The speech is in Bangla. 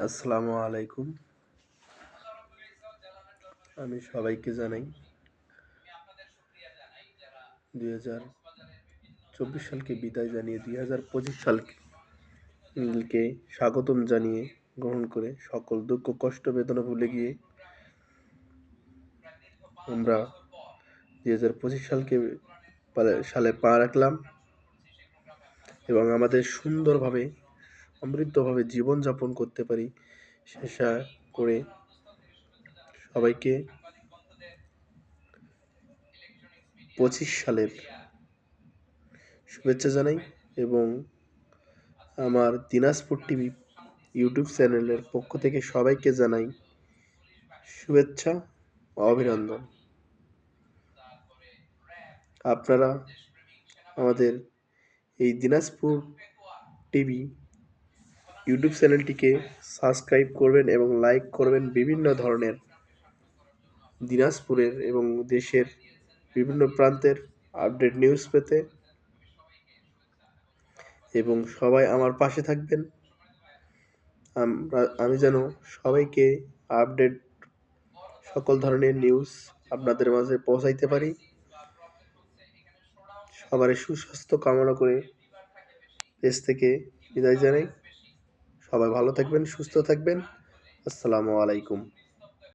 আসসালামু আলাইকুম। আমি সবাইকে জানাই 2024 সালকে বিদায় জানিয়ে 2025 সালকে স্বাগতম জানিয়ে গ্রহণ করে সকল দুঃখ কষ্ট বেদনা ভুলে গিয়ে আমরা 2025 সালে পা রাখলাম এবং আমাদের সুন্দরভাবে সমৃদ্ধভাবে জীবনযাপন করতে পারি শেষা করে সবাইকে 25 সালের শুভেচ্ছা জানাই এবং আমার দিনাজপুর টিভি ইউটিউব চ্যানেলের পক্ষ থেকে সবাইকে জানাই শুভেচ্ছা ও অভিনন্দন। আপনারা আমাদের এই দিনাজপুর টিভি ইউটিউব চ্যানেলটিকে সাবস্ক্রাইব করবেন এবং লাইক করবেন বিভিন্ন ধরনের দিনাজপুরের এবং দেশের বিভিন্ন প্রান্তের আপডেট নিউজ পেতে এবং সবাই আমার পাশে থাকবেন। আমি যেন সবাইকে আপডেট সকল ধরনের নিউজ আপনাদের মাঝে পৌঁছাইতে পারি। সবারই সুস্বাস্থ্য কামনা করে পেজ থেকে বিদায় জানাই। সবাই ভালো থাকবেন, সুস্থ থাকবেন। আসসালামু আলাইকুম।